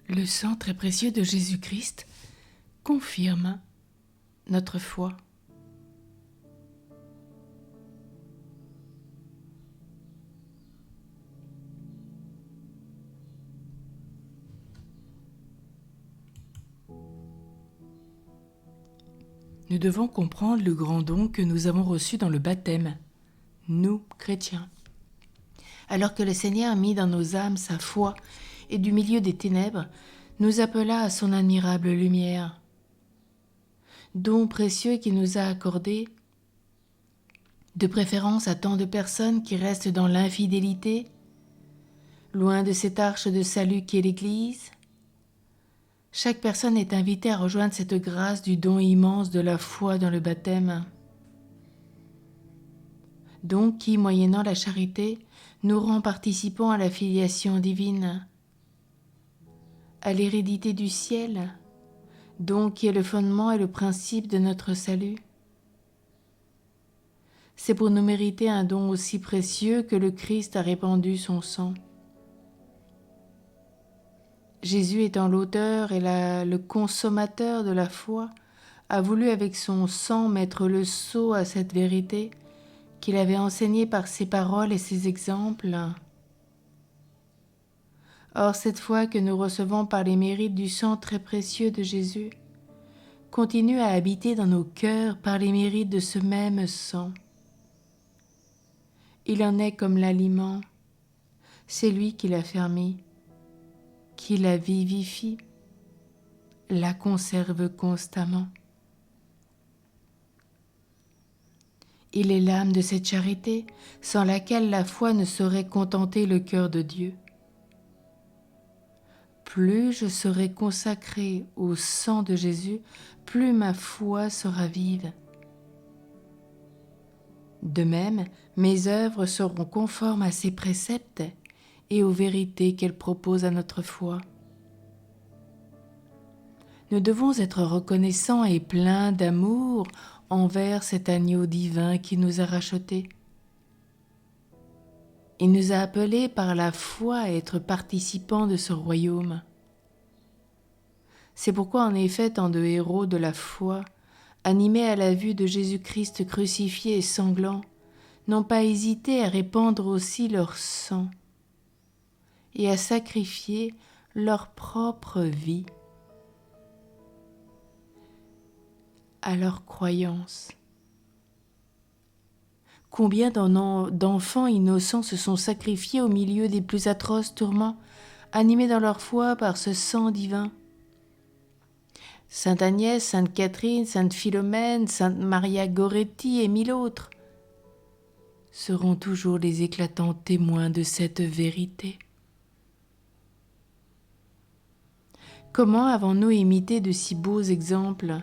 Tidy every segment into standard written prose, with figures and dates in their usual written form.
Le sang très précieux de Jésus-Christ confirme notre foi. Nous devons comprendre le grand don que nous avons reçu dans le baptême, nous, chrétiens. Alors que le Seigneur mit dans nos âmes sa foi et du milieu des ténèbres, nous appela à son admirable lumière. Don précieux qu'il nous a accordé, de préférence à tant de personnes qui restent dans l'infidélité, loin de cette arche de salut qu'est l'Église. Chaque personne est invitée à rejoindre cette grâce du don immense de la foi dans le baptême. Don qui, moyennant la charité, nous rend participants à la filiation divine, à l'hérédité du ciel, don qui est le fondement et le principe de notre salut. C'est pour nous mériter un don aussi précieux que le Christ a répandu son sang. Jésus étant l'auteur et le consommateur de la foi, a voulu avec son sang mettre le sceau à cette vérité qu'il avait enseignée par ses paroles et ses exemples. Or, cette foi que nous recevons par les mérites du sang très précieux de Jésus continue à habiter dans nos cœurs par les mérites de ce même sang. Il en est comme l'aliment, c'est lui qui l'a fermé, qui la vivifie, la conserve constamment. Il est l'âme de cette charité, sans laquelle la foi ne saurait contenter le cœur de Dieu. Plus je serai consacré au sang de Jésus, plus ma foi sera vive. De même, mes œuvres seront conformes à ses préceptes et aux vérités qu'elle propose à notre foi. Nous devons être reconnaissants et pleins d'amour envers cet agneau divin qui nous a rachetés. Il nous a appelés par la foi à être participants de ce royaume. C'est pourquoi en effet tant de héros de la foi, animés à la vue de Jésus-Christ crucifié et sanglant, n'ont pas hésité à répandre aussi leur sang et à sacrifier leur propre vie à leur croyance. Combien d'enfants innocents se sont sacrifiés au milieu des plus atroces tourments, animés dans leur foi par ce sang divin. Sainte Agnès, Sainte Catherine, Sainte Philomène, Sainte Maria Goretti et mille autres seront toujours les éclatants témoins de cette vérité. Comment avons-nous imité de si beaux exemples ?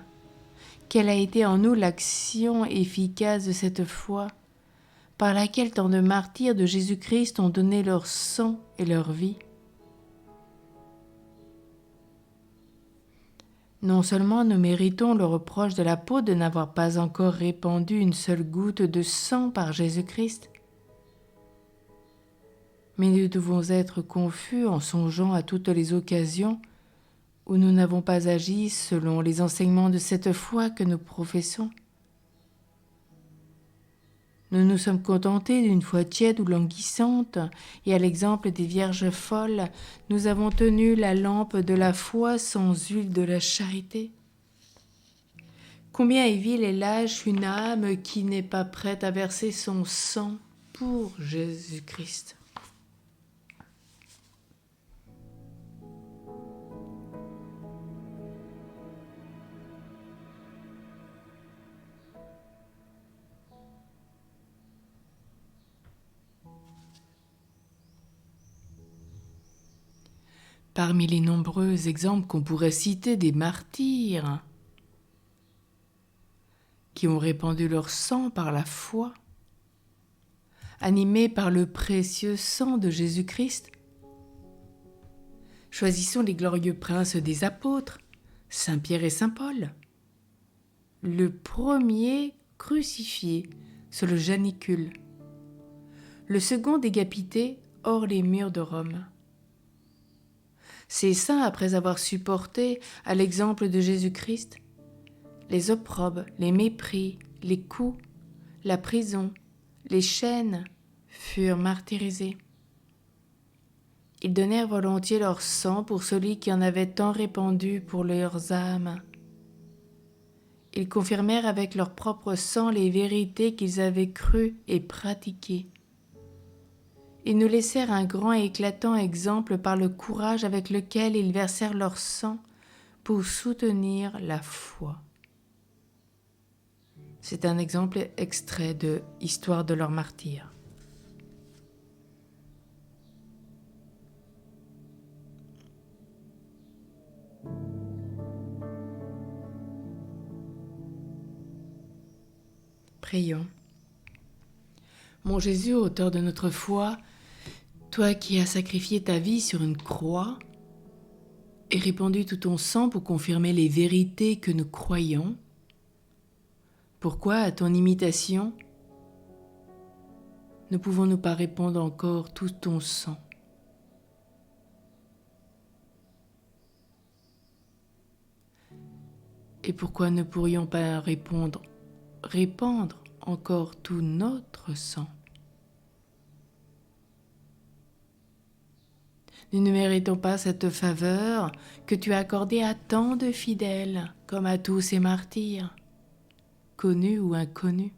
Quelle a été en nous l'action efficace de cette foi, par laquelle tant de martyrs de Jésus-Christ ont donné leur sang et leur vie ? Non seulement nous méritons le reproche de l'apôtre de n'avoir pas encore répandu une seule goutte de sang par Jésus-Christ, mais nous devons être confus en songeant à toutes les occasions où nous n'avons pas agi selon les enseignements de cette foi que nous professons. Nous nous sommes contentés d'une foi tiède ou languissante, et à l'exemple des vierges folles, nous avons tenu la lampe de la foi sans huile de la charité. Combien est vile et lâche une âme qui n'est pas prête à verser son sang pour Jésus-Christ. Parmi les nombreux exemples qu'on pourrait citer des martyrs qui ont répandu leur sang par la foi, animés par le précieux sang de Jésus-Christ, choisissons les glorieux princes des apôtres, Saint Pierre et Saint Paul. Le premier crucifié sur le janicule, le second décapité hors les murs de Rome. Ces saints, après avoir supporté, à l'exemple de Jésus-Christ, les opprobes, les mépris, les coups, la prison, les chaînes, furent martyrisés. Ils donnèrent volontiers leur sang pour celui qui en avait tant répandu pour leurs âmes. Ils confirmèrent avec leur propre sang les vérités qu'ils avaient crues et pratiquées. Ils nous laissèrent un grand et éclatant exemple par le courage avec lequel ils versèrent leur sang pour soutenir la foi. C'est un exemple extrait de Histoire de leur martyre. Prions. Mon Jésus, auteur de notre foi, toi qui as sacrifié ta vie sur une croix et répandu tout ton sang pour confirmer les vérités que nous croyons, pourquoi, à ton imitation, ne pouvons-nous pas répandre encore tout ton sang? Et pourquoi ne pourrions pas répandre encore tout notre sang? Nous ne méritons pas cette faveur que tu as accordée à tant de fidèles, comme à tous ces martyrs, connus ou inconnus.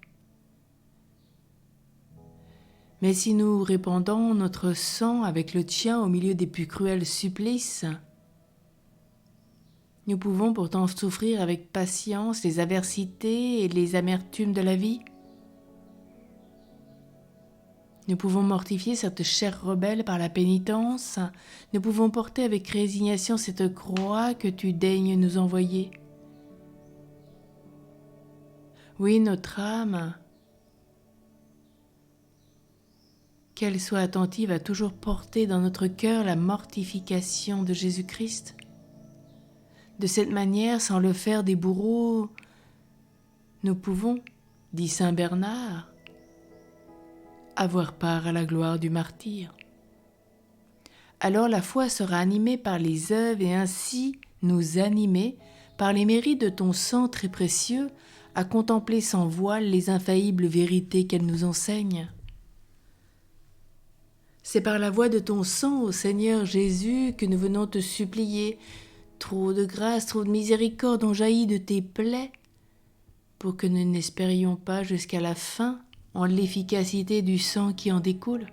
Mais si nous répandons notre sang avec le tien au milieu des plus cruels supplices, nous pouvons pourtant souffrir avec patience les adversités et les amertumes de la vie. Nous pouvons mortifier cette chair rebelle par la pénitence. Nous pouvons porter avec résignation cette croix que tu daignes nous envoyer. Oui, notre âme, qu'elle soit attentive à toujours porter dans notre cœur la mortification de Jésus-Christ. De cette manière, sans le faire des bourreaux, nous pouvons, dit saint Bernard, avoir part à la gloire du martyr. Alors la foi sera animée par les œuvres et ainsi nous animer par les mérites de ton sang très précieux à contempler sans voile les infaillibles vérités qu'elle nous enseigne. C'est par la voie de ton sang, ô Seigneur Jésus, que nous venons te supplier. Trop de grâce, trop de miséricorde ont jailli de tes plaies pour que nous n'espérions pas jusqu'à la fin en l'efficacité du sang qui en découle.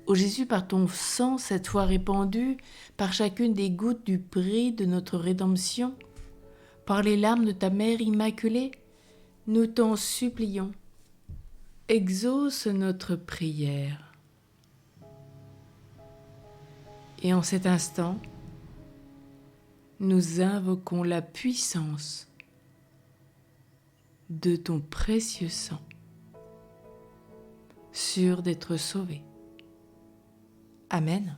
Ô Jésus, par ton sang cette fois répandu, par chacune des gouttes du prix de notre rédemption, par les larmes de ta Mère Immaculée, nous t'en supplions. Exauce notre prière. Et en cet instant, nous invoquons la puissance de ton précieux sang, sûr d'être sauvé. Amen.